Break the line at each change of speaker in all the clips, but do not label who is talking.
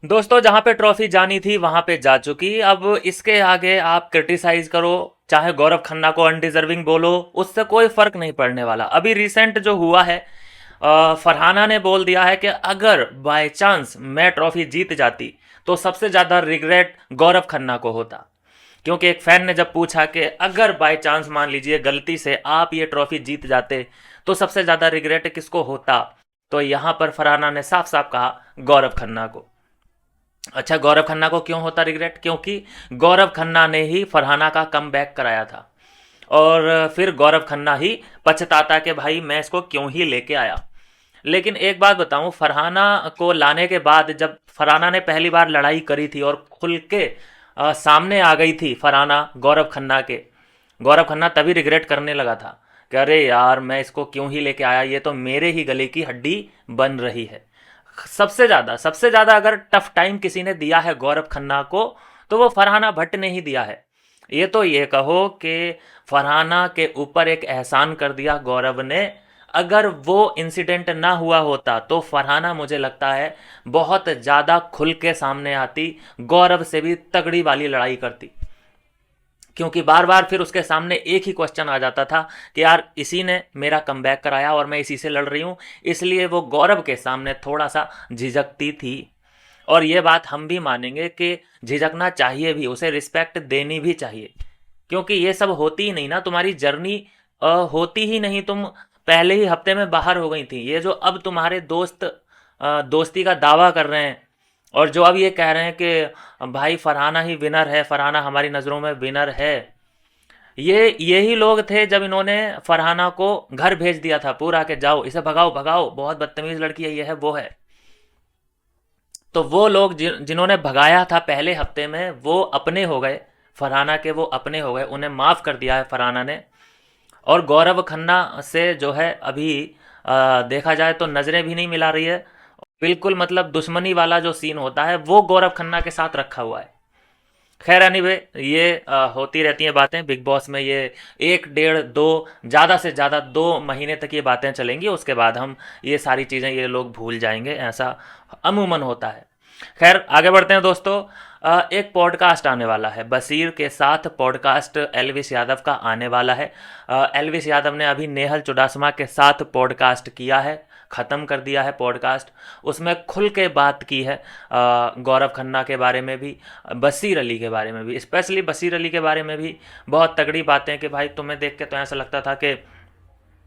दोस्तों जहाँ पे ट्रॉफी जानी थी वहां पे जा चुकी। अब इसके आगे आप क्रिटिसाइज करो, चाहे गौरव खन्ना को अनडिजर्विंग बोलो, उससे कोई फर्क नहीं पड़ने वाला। अभी रिसेंट जो हुआ है, फरहाना ने बोल दिया है कि अगर बाय चांस मैं ट्रॉफी जीत जाती तो सबसे ज्यादा रिग्रेट गौरव खन्ना को होता। क्योंकि एक फैन ने जब पूछा कि अगर बाय चांस मान लीजिए गलती से आप ये ट्रॉफी जीत जाते तो सबसे ज्यादा रिग्रेट किसको होता, तो यहां पर फरहाना ने साफ साफ कहा गौरव खन्ना को। अच्छा, गौरव खन्ना को क्यों होता रिग्रेट? क्योंकि गौरव खन्ना ने ही फरहाना का कम बैक कराया था, और फिर गौरव खन्ना ही पछताता कि भाई मैं इसको क्यों ही लेके आया। लेकिन एक बात बताऊं, फरहाना को लाने के बाद जब फरहाना ने पहली बार लड़ाई करी थी और खुल के सामने आ गई थी फरहाना गौरव खन्ना के, गौरव खन्ना तभी रिग्रेट करने लगा था कि अरे यार मैं इसको क्यों ही लेके आया, ये तो मेरे ही गले की हड्डी बन रही है। सबसे ज्यादा अगर टफ टाइम किसी ने दिया है गौरव खन्ना को तो वो फरहाना भट्ट ने ही दिया है। ये तो ये कहो कि फरहाना के ऊपर एक एहसान कर दिया गौरव ने। अगर वो इंसिडेंट ना हुआ होता तो फरहाना मुझे लगता है बहुत ज़्यादा खुल के सामने आती, गौरव से भी तगड़ी वाली लड़ाई करती। क्योंकि बार बार फिर उसके सामने एक ही क्वेश्चन आ जाता था कि यार इसी ने मेरा कमबैक कराया और मैं इसी से लड़ रही हूँ, इसलिए वो गौरव के सामने थोड़ा सा झिझकती थी। और ये बात हम भी मानेंगे कि झिझकना चाहिए भी, उसे रिस्पेक्ट देनी भी चाहिए। क्योंकि ये सब होती ही नहीं ना, तुम्हारी जर्नी होती ही नहीं, तुम पहले ही हफ्ते में बाहर हो गई थी। ये जो अब तुम्हारे दोस्त दोस्ती का दावा कर रहे हैं और जो अब ये कह रहे हैं कि भाई फरहाना ही विनर है, फरहाना हमारी नज़रों में विनर है, ये यही लोग थे जब इन्होंने फरहाना को घर भेज दिया था पूरा के जाओ इसे भगाओ भगाओ, बहुत बदतमीज लड़की है, ये है वो है। तो वो लोग जिन्होंने भगाया था पहले हफ्ते में वो अपने हो गए, फरहाना के वो अपने हो गए, उन्हें माफ़ कर दिया है फरहाना ने। और गौरव खन्ना से जो है अभी देखा जाए तो नज़रें भी नहीं मिला रही है। बिल्कुल मतलब दुश्मनी वाला जो सीन होता है वो गौरव खन्ना के साथ रखा हुआ है। खैर एनीवे, ये होती रहती हैं बातें बिग बॉस में। ये एक डेढ़ दो, ज़्यादा से ज़्यादा 2 महीने तक ये बातें चलेंगी, उसके बाद हम ये सारी चीज़ें ये लोग भूल जाएंगे, ऐसा अमूमन होता है। खैर आगे बढ़ते हैं दोस्तों। एक पॉडकास्ट आने वाला है बशीर के साथ, पॉडकास्ट एलविस यादव का आने वाला है। एलविस यादव ने अभी नेहल चुडासमा के साथ पॉडकास्ट किया है, ख़त्म कर दिया है पॉडकास्ट। उसमें खुल के बात की है गौरव खन्ना के बारे में भी, बशीर अली के बारे में भी, स्पेशली बशीर अली के बारे में भी बहुत तगड़ी बातें कि भाई तुम्हें देख के तो ऐसा लगता था कि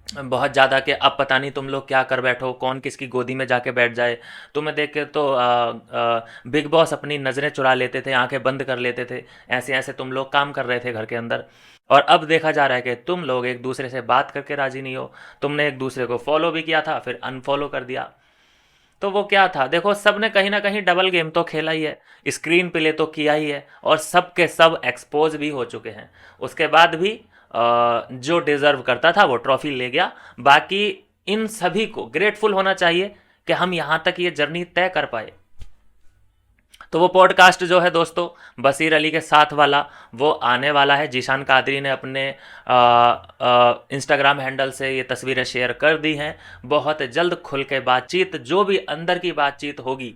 बहुत ज़्यादा कि अब पता नहीं तुम लोग क्या कर बैठो, कौन किसकी गोदी में जाके बैठ जाए। तुम्हें देख के तो बिग बॉस अपनी नज़रें चुरा लेते थे, आंखें बंद कर लेते थे, ऐसे ऐसे तुम लोग काम कर रहे थे घर के अंदर। और अब देखा जा रहा है कि तुम लोग एक दूसरे से बात करके राजी नहीं हो। तुमने एक दूसरे को फॉलो भी किया था फिर अनफॉलो कर दिया। तो वो क्या था, देखो सब ने कहीं ना कहीं डबल गेम तो खेला ही है, स्क्रीन प्ले तो किया ही है, और सब के सब एक्सपोज भी हो चुके हैं। उसके बाद भी जो डिज़र्व करता था वो ट्रॉफी ले गया। बाकी इन सभी को ग्रेटफुल होना चाहिए कि हम यहाँ तक ये जर्नी तय कर पाए। तो वो पॉडकास्ट जो है दोस्तों बशीर अली के साथ वाला वो आने वाला है। जीशान कादरी ने अपने इंस्टाग्राम हैंडल से ये तस्वीरें शेयर कर दी हैं। बहुत जल्द खुल के बातचीत, जो भी अंदर की बातचीत होगी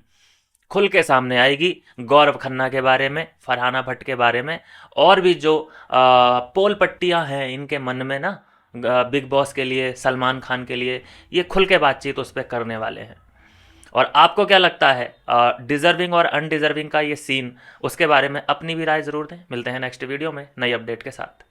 खुल के सामने आएगी, गौरव खन्ना के बारे में, फरहाना भट्ट के बारे में, और भी जो पोल पट्टियां हैं इनके मन में ना बिग बॉस के लिए, सलमान खान के लिए, ये खुल के बातचीत उस पर करने वाले हैं। और आपको क्या लगता है डिजर्विंग और अनडिजर्विंग का ये सीन, उसके बारे में अपनी भी राय ज़रूर दें। मिलते हैं नेक्स्ट वीडियो में नई अपडेट के साथ।